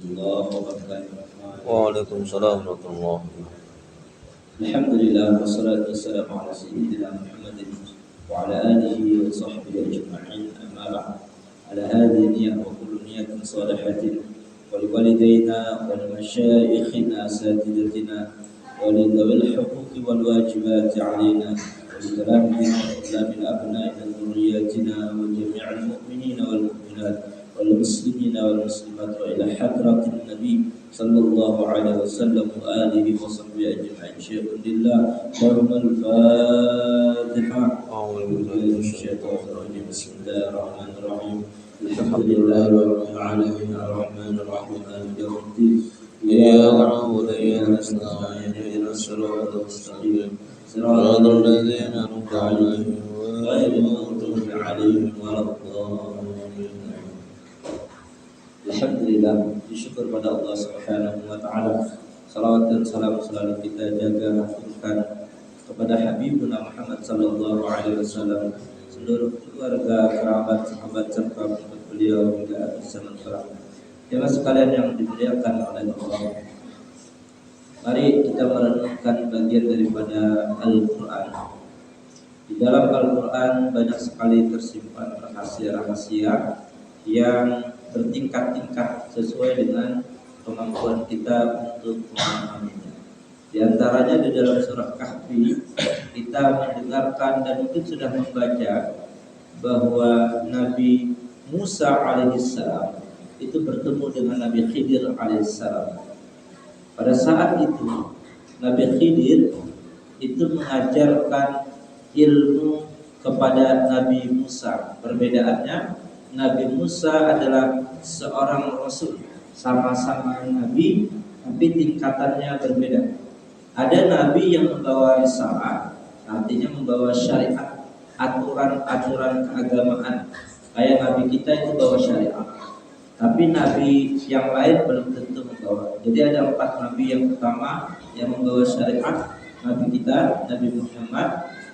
الله وبركاته. وعليكم السلام ورحمة الله. الحمد لله والصلاة والسلام على سيدنا محمد وعلى آله وصحبه أجمعين. أما بعد، على هذه النية وكل نية صالحة ولوالدينا ولمشايخنا أساتذتنا ولذوي الحقوق والواجبات علينا ولتلامذتنا وطلاب الأبناء من ذرياتنا وجميع المؤمنين والمؤمنات والمسلمين والمسلمات وإلى حضرة النبي صلى الله عليه وسلم وآله وصحبه أجمعين. شيخ لله لهم الفاتحة. أعوذ بالله من الشيطان الرجيم. بسم الله الرحمن الرحيم. الحمد لله رب العالمين الرحمن الرحيم مالك يوم الدين. إياك نعبد وإياك نستعين اهدنا الصراط المستقيم صراط الذين أنعمت عليهم غير المغضوب عليهم ولا الضالين. Alhamdulillah, bersyukur pada Allah Subhanahu wa taala. Salawat dan salam selalu kita jaga haturkan kepada Habibuna Muhammad sallallahu alaihi wasallam, seluruh keluarga, kerabat, sahabat serta pengikut beliau hingga akhir zaman kelak. Jemaah sekalian yang dimuliakan oleh Allah, mari kita merenungkan bagian daripada Al-Qur'an. Di dalam Al-Qur'an banyak sekali tersimpan rahasia-rahasia yang bertingkat-tingkat sesuai dengan kemampuan kita untuk memahaminya. Di antaranya di dalam surah Kahfi kita mendengarkan dan mungkin sudah membaca bahwa Nabi Musa alaihissalam itu bertemu dengan Nabi Khidir alaihissalam. Pada saat itu Nabi Khidir itu mengajarkan ilmu kepada Nabi Musa. Perbedaannya, Nabi Musa adalah seorang rasul, sama-sama nabi tapi tingkatannya berbeda. Ada nabi yang membawa risalah, artinya membawa syariat, aturan-aturan keagamaan. Kayak nabi kita itu bawa syariat. Tapi nabi yang lain belum tentu membawa. Jadi ada 4 nabi. Yang pertama yang membawa syariat, nabi kita, Nabi Muhammad,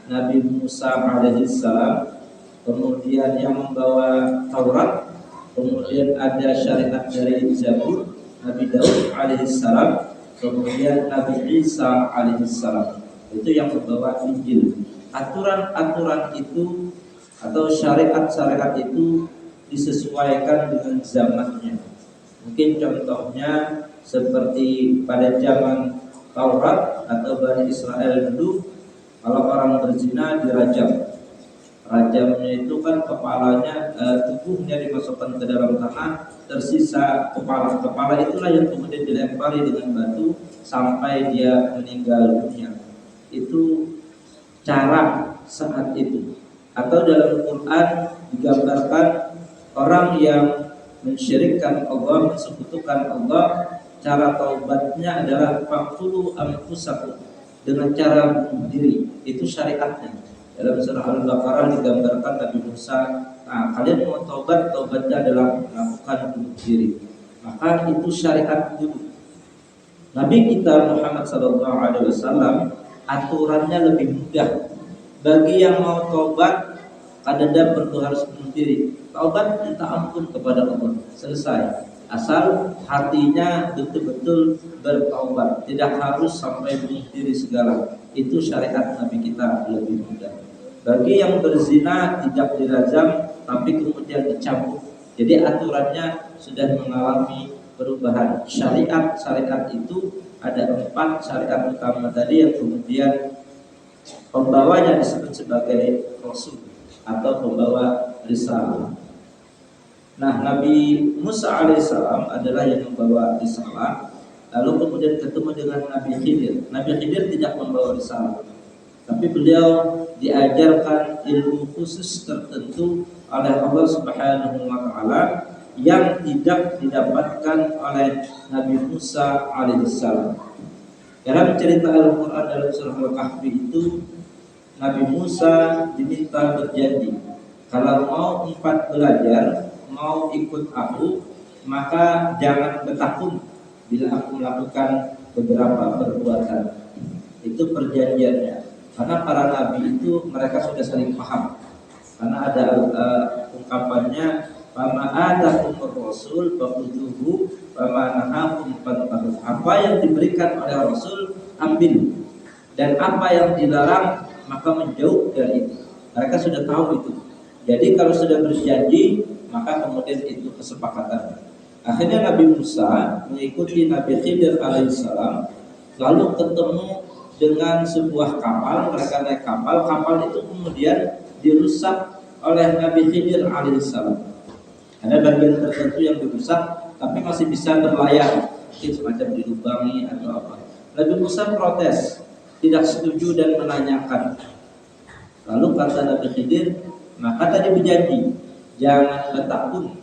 Nabi Musa alaihissalam. Kemudian yang membawa Taurat, kemudian ada syariat dari Zabur, Nabi Daud alaihissalam, kemudian Nabi Isa alaihissalam. Itu yang membawa Injil. Aturan-aturan itu atau syariat-syariat itu disesuaikan dengan zamannya. Mungkin contohnya seperti pada zaman Taurat atau Bani Israel dulu, kalau orang berzina dirajam. Rajamnya itu kan kepalanya, tubuhnya dimasukkan ke dalam tanah, tersisa kepala. Kepala itulah yang kemudian dilempari dengan batu sampai dia meninggal dunia. Itu cara saat itu. Atau dalam Quran digambarkan orang yang mensyirikkan Allah, mensekutukan Allah, cara taubatnya adalah faqtulu anfusakum, dengan cara bunuh diri. Itu syariatnya. Dalam surah Al-Baqarah digambarkan Nabi Musa, nah, kalian mau taubat, taubatnya adalah melakukan bunuh diri. Maka itu syariat dulu. Nabi kita Muhammad SAW aturannya lebih mudah. Bagi yang mau taubat, kadang perlu harus bunuh diri. Taubat minta ampun kepada Allah, selesai. Asal hatinya betul-betul bertaubat, tidak harus sampai bunuh diri segala. Itu syariat Nabi kita lebih mudah. Bagi yang berzina tidak dirajam tapi kemudian dicambuk. Jadi aturannya sudah mengalami perubahan. Syariat itu ada 4 syariat utama tadi yang kemudian pembawanya disebut sebagai rasul atau pembawa risalah. Nah, Nabi Musa alaihissalam adalah yang membawa risalah. Lalu kemudian ketemu dengan Nabi Khidir. Nabi Khidir tidak membawa risalah, tapi beliau diajarkan ilmu khusus tertentu oleh Allah Subhanahu wa taala yang tidak didapatkan oleh Nabi Musa alaihissalam. Dalam cerita Al-Qur'an dalam surah Al-Kahfi itu, Nabi Musa diminta berjanji, kalau mau 4 belajar, mau ikut aku, maka jangan bertakun bila aku melakukan beberapa perbuatan. Itu perjanjiannya. Karena para nabi itu mereka sudah saling paham. Karena ada ungkapannya, "Fama atakumur rasul faqutuhu famanahakum fantahu. Apa yang diberikan oleh Rasul ambil, dan apa yang dilarang maka menjauh dari itu. Mereka sudah tahu itu. Jadi kalau sudah berjanji maka kemudian itu kesepakatan. Akhirnya Nabi Musa mengikuti Nabi Khidir alaihissalam, lalu ketemu dengan sebuah kapal. Mereka naik kapal, kapal itu kemudian dirusak oleh Nabi Khidir alaihissalam. Ada bagian tertentu yang dirusak, tapi masih bisa berlayar, mungkin semacam dilubangi atau apa. Nabi Musa protes, tidak setuju dan menanyakan. Lalu kata Nabi Khidir, maka tadi berjanji, jangan bertakun,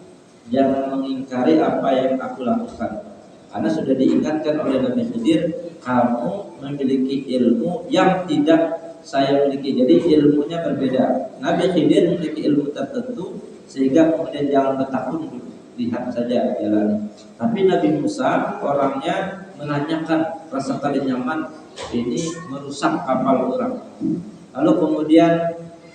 jangan mengingkari apa yang aku lakukan. Karena sudah diingatkan oleh Nabi Khidir, kamu memiliki ilmu yang tidak saya miliki. Jadi ilmunya berbeda. Nabi Khidir memiliki ilmu tertentu, sehingga kemudian jangan bertakun dulu, lihat saja jalan. Tapi Nabi Musa orangnya menanyakan, rasa kali nyaman, ini merusak kapal orang. Lalu kemudian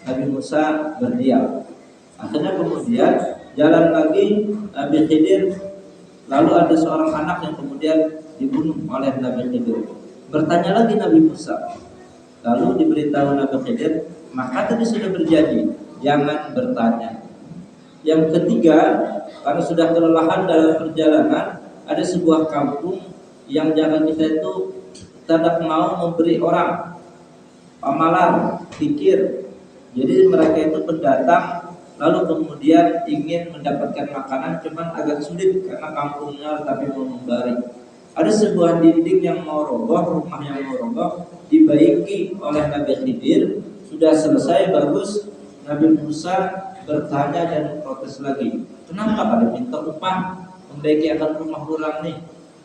Nabi Musa berdiam. Akhirnya kemudian jalan lagi Nabi Khidir. Lalu ada seorang anak yang kemudian dibunuh oleh Nabi Khidir. Bertanya lagi Nabi Musa. Lalu diberitahu Nabi Khidir, maka tadi sudah berjanji, jangan bertanya. Yang ketiga, karena sudah kelelahan dalam perjalanan, ada sebuah kampung yang jangan kita itu tidak mau memberi orang, pamalar, pikir. Jadi mereka itu pendatang, lalu kemudian ingin mendapatkan makanan, cuman agak sulit karena kampungnya tapi mau membari. Ada sebuah dinding yang mau roboh, rumah yang mau roboh, dibaiki oleh Nabi Khidir. Sudah selesai, bagus. Nabi Musa bertanya dan protes lagi, kenapa pada minta upah membaiki akan rumah orang nih?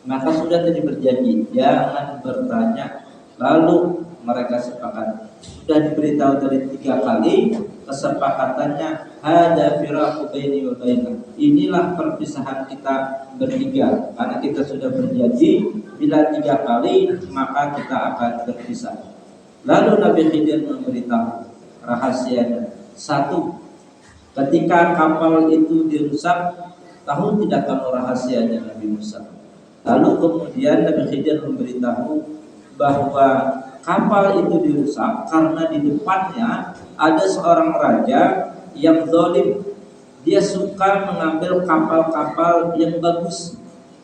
Maka sudah tadi berjanji, jangan bertanya. Lalu mereka sepakat. Sudah diberitahu tadi 3 kali, kesepakatannya hada firaqu baini wa bainak. Inilah perpisahan kita bertiga, karena kita sudah berjanji bila 3 kali maka kita akan berpisah. Lalu Nabi Khidir memberitahu rahasianya. 1, ketika kapal itu dirusak, tahu tidak kamu rahasianya Nabi Musa? Lalu kemudian Nabi Khidir memberitahu bahwa kapal itu dirusak karena di depannya ada seorang raja yang zalim. Dia suka mengambil kapal-kapal yang bagus.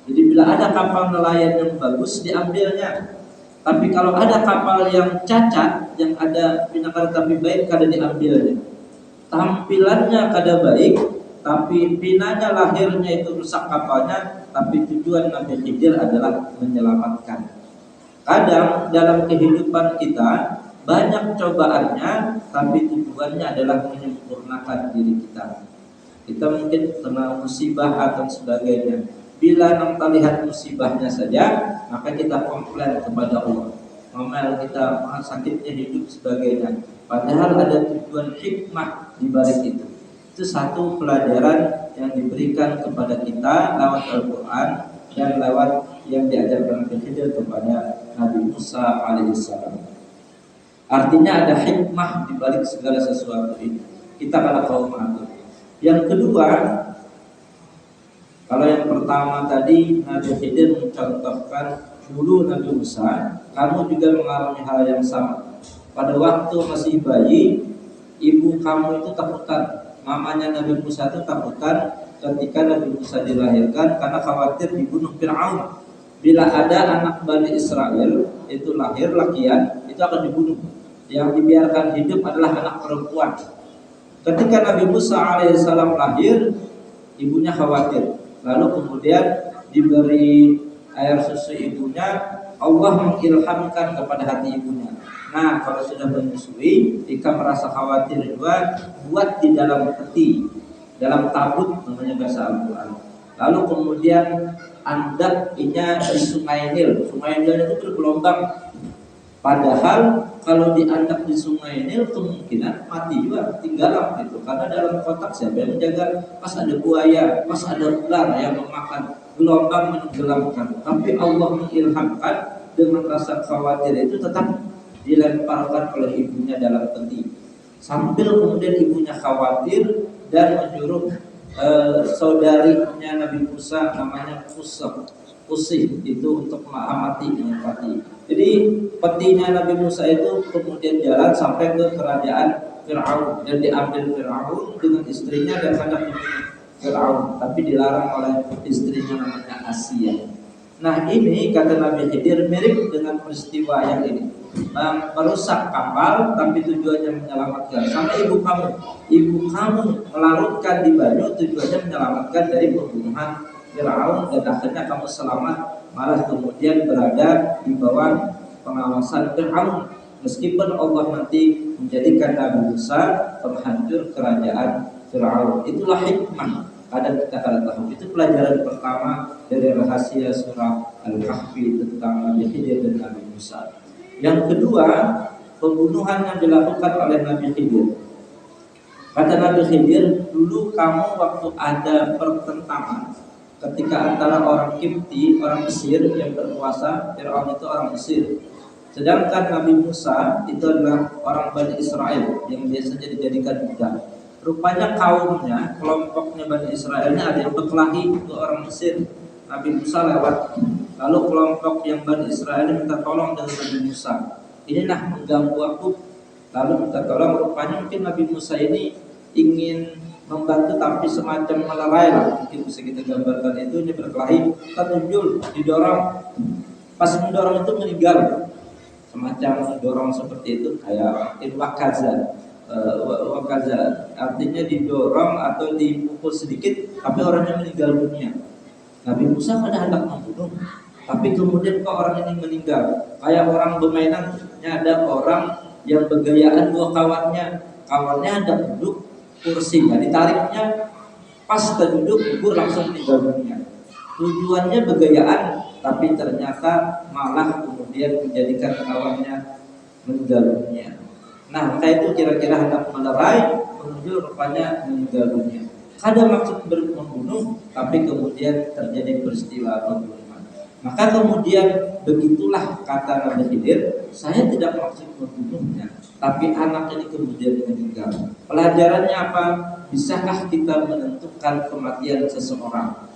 Jadi bila ada kapal nelayan yang bagus, diambilnya. Tapi kalau ada kapal yang cacat, yang ada pinakar tapi baik, kada diambilnya. Tampilannya kada baik, tapi pinanya lahirnya itu rusak kapalnya, tapi tujuan Nabi Khidir adalah menyelamatkan. Kadang dalam kehidupan kita banyak cobaannya, tapi tujuannya adalah menyempurnakan diri kita. Kita mungkin kena musibah atau sebagainya. Bila kita lihat musibahnya saja, maka kita komplain kepada Allah. Ngomel kita, sakitnya hidup sebagainya. Padahal ada tujuan hikmah di balik itu. Itu satu pelajaran yang diberikan kepada kita lewat Al-Quran dan lewat yang diajarkan Nabi Khidir kepada Nabi Musa alaihissalam. Artinya ada hikmah di balik segala sesuatu ini. Kita kalau kaum mengatur. Yang kedua, kalau yang pertama tadi Nabi Khidir mencontohkan dulu Nabi Musa, kamu juga mengalami hal yang sama. Pada waktu masih bayi, ibu kamu itu takutan. Mamanya Nabi Musa itu takutan ketika Nabi Musa dilahirkan karena khawatir dibunuh Fir'aun. Bila ada anak Bani Israel itu lahir lakian, itu akan dibunuh. Yang dibiarkan hidup adalah anak perempuan. Ketika Nabi Musa alaihissalam lahir, ibunya khawatir. Lalu kemudian diberi air susu ibunya, Allah mengilhamkan kepada hati ibunya. Nah, kalau sudah menyusui, jika merasa khawatir juga, buat di dalam peti, dalam tabut namanya bahasa Al-Quran. Lalu kemudian andaknya di Sungai Nil. Sungai Nil itu bergelombang. Padahal kalau diandak di Sungai Nil kemungkinan mati juga, tinggalan gitu. Karena dalam kotak siapa yang menjaga? Pas ada buaya, pas ada ular yang memakan, gelombang menenggelamkan. Tapi Allah mengilhamkan dengan rasa khawatir itu tetap dilemparkan oleh ibunya dalam peti. Sambil kemudian ibunya khawatir dan menyuruh saudarinya Nabi Musa namanya Pusih itu untuk mengamati. Jadi petinya Nabi Musa itu kemudian jalan sampai ke kerajaan Fir'aun dan diambil Fir'aun dengan istrinya dan hendak dibunuh Fir'aun, tapi dilarang oleh istrinya namanya Asia. Nah ini kata Nabi Khidir mirip dengan peristiwa yang ini, merusak kapal tapi tujuannya menyelamatkan. Sama ibu kamu melarutkan di banyu tujuannya menyelamatkan dari pembunuhan Fir'aun dan akhirnya kamu selamat, malah kemudian berada di bawah pengawasan Fir'aun. Meskipun Allah nanti menjadikan Nabi Musa penghancur kerajaan Fir'aun. Itulah hikmah. Kadang kita akan tahu. Itu pelajaran pertama dari rahasia surah Al-Kahfi tentang Nabi Khidir dan Nabi Musa. Yang kedua, pembunuhan yang dilakukan oleh Nabi Khidir. Kata Nabi Khidir, dulu kamu waktu ada pertentangan ketika antara orang Kipti, orang Mesir yang berkuasa, Fir'aun itu orang Mesir. Sedangkan Nabi Musa itu adalah orang Bani Israel yang biasanya dijadikan budak. Rupanya kaumnya, kelompoknya Bani Israel ini ada yang berkelahi ke orang Mesir. Nabi Musa lewat. Lalu kelompok yang Bani Israel ini minta tolong dengan Nabi Musa. Inilah mengganggu aku. Lalu minta tolong. Rupanya mungkin Nabi Musa ini ingin membantu tapi semacam melerai lah. Mungkin bisa kita gambarkan itu. Ini berkelahi, terjun, didorong. Pas mendorong itu meninggal. Semacam mendorong seperti itu kayak wakaza. Wakaza artinya didorong atau dipukul sedikit tapi orangnya meninggal dunia. Nabi Musa pada hendak membunuh tapi kemudian kok orang ini meninggal. Kayak orang bermainannya ada orang yang bergayaan dua kawannya hendak duduk kursinya ditariknya pas terduduk gugur langsung meninggal dunia. Tujuannya bergayaan tapi ternyata malah kemudian menjadikan kawannya meninggal dunia. Nah, maka itu kira-kira hendak melerai, kemudian rupanya meninggal dunia. Ada maksud membunuh, tapi kemudian terjadi peristiwa pembunuhan. Maka kemudian begitulah kata Nabi Khidir, saya tidak maksud membunuhnya, tapi anak ini kemudian meninggal. Pelajarannya apa? Bisakah kita menentukan kematian seseorang?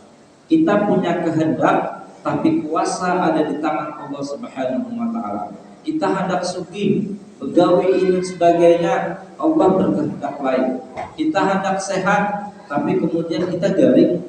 Kita punya kehendak, tapi kuasa ada di tangan Allah Subhanahu wa Ta'ala. Kita hendak sugih, pegawai ini sebagainya, Allah berkehendak lain. Kita hendak sehat, tapi kemudian kita garing.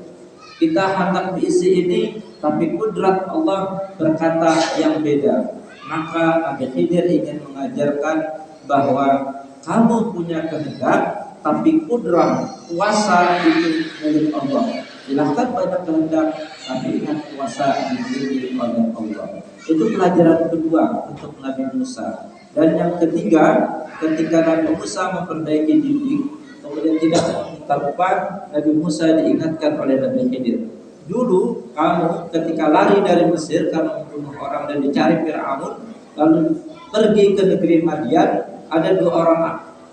Kita hendak diisi ini, tapi kudrat Allah berkata yang beda. Maka Nabi Khidir ingin mengajarkan bahwa kamu punya kehendak, tapi kudrat kuasa itu milik Allah. Silahkan banyak kehendak, tapi ingat kuasa dimiliki oleh Allah. Itu pelajaran kedua untuk Nabi Musa. Dan yang ketiga, ketika Nabi Musa memperbaiki dinding, kemudian tidak meminta upah, Nabi Musa diingatkan oleh Nabi Khidir. Dulu kamu ketika lari dari Mesir karena membunuh orang dan dicari Fir'aun, lalu pergi ke negeri Madian, ada dua orang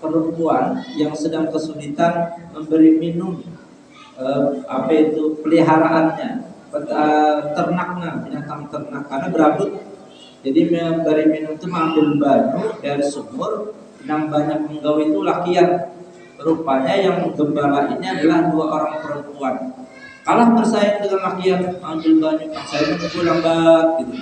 perempuan yang sedang kesulitan memberi minum peliharaannya, ternaknya, binatang ternak karena berabut. Jadi memberi minum itu mengambil banyu dari sumur yang banyak penggawa itu lakian. Rupanya yang menggembala ini adalah dua orang perempuan. Kalah bersaing dengan lakian, ambil banyu, saya menunggu lambat gitu.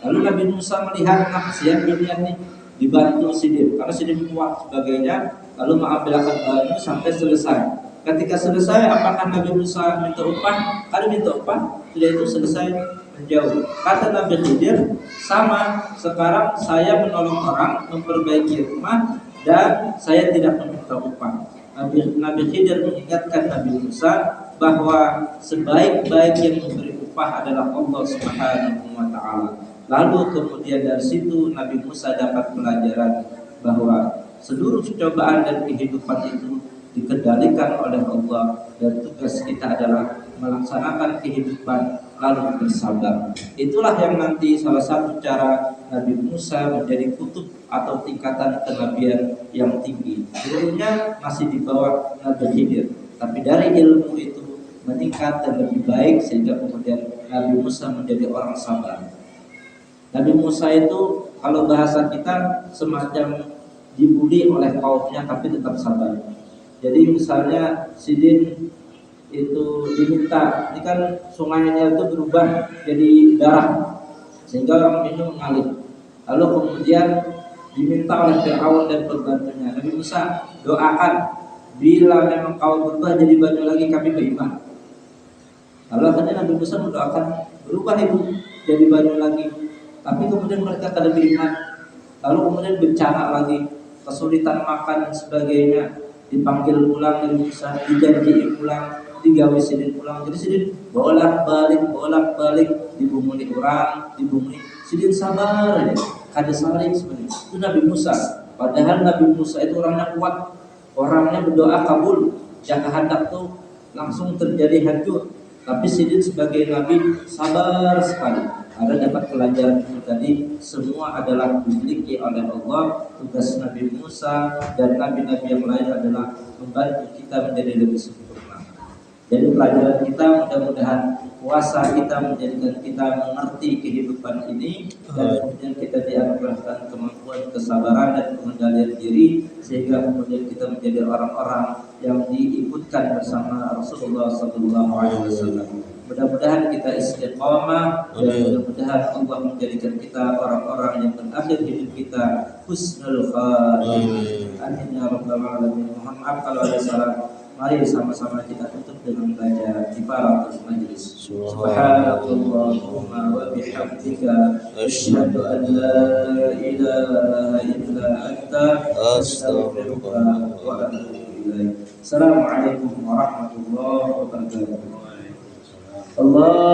Lalu Nabi Musa melihat kasihan pilihan nih, dibantu Sidir karena Sidir kuat sebagainya. Lalu mengambilkan banyu sampai selesai. Ketika selesai, apakah Nabi Musa minta upah? Kalau minta upah, sudah itu selesai menjauh. Kata Nabi Khidir, sama sekarang saya menolong orang memperbaiki rumah dan saya tidak meminta upah. Nabi Khidir mengingatkan Nabi Musa bahwa sebaik-baik yang memberi upah adalah Allah Subhanahu wa Ta'ala. Lalu kemudian dari situ Nabi Musa dapat pelajaran bahwa seluruh cobaan dan kehidupan itu dikendalikan oleh Allah dan tugas kita adalah melaksanakan kehidupan lalu bersabar. Itulah yang nanti salah satu cara Nabi Musa menjadi kutub atau tingkatan kenabian yang tinggi. Ilmunya masih di bawah Nabi Khidir, tapi dari ilmu itu meningkat dan lebih baik sehingga kemudian Nabi Musa menjadi orang sabar. Nabi Musa itu kalau bahasa kita semacam dibully oleh kaumnya tapi tetap sabar. Jadi misalnya Sidin itu diminta, ini kan sungainya itu berubah jadi darah sehingga orang minum mengalir. Lalu kemudian diminta oleh Fir'aun dan pembantunya, Nabi Musa doakan bila memang kau berubah jadi banyu lagi kami beriman. Lalu akhirnya Nabi Musa mendoakan berubah itu jadi banyu lagi, tapi kemudian mereka tidak beriman. Lalu kemudian bencana lagi, kesulitan makan dan sebagainya, dipanggil pulang Nabi Musa, dijanjiin pulang, digawe sidin pulang. Jadi sidin bolak balik dibumuni orang, dibumuni sidin sabar ya. Kada saling sebenarnya. Itu Nabi Musa. Padahal Nabi Musa itu orangnya kuat, orangnya berdoa kabul, yang kehendak tuh langsung terjadi hancur. Tapi sidin sebagai Nabi sabar sekali. Ada dapat pelajaran itu tadi, semua adalah dimiliki oleh Allah. Tugas Nabi Musa dan nabi-nabi yang lain adalah membantu kita menjadi lebih sempurna. Jadi pelajaran kita mudah-mudahan puasa kita menjadikan kita mengerti kehidupan ini, dan kemudian kita dianugerahkan kemampuan kesabaran dan pengendalian diri, sehingga kemudian kita menjadi orang-orang yang diikutkan bersama Rasulullah SAW. Mudah-mudahan kita istiqamah dan mudah-mudahan Allah menjadikan kita orang-orang yang berakhir hidup kita husnul khatimah. Amin ya rabbal alamin. Mohon maaf kalau ada salah. Mari sama-sama kita tutup dengan baca kifaratul majlis. Subhanallahumma wa bihamdika asyhadu an la ilaha illa anta astaghfiruka wa atubu ilaik. Assalamualaikum warahmatullahi wabarakatuh. Allah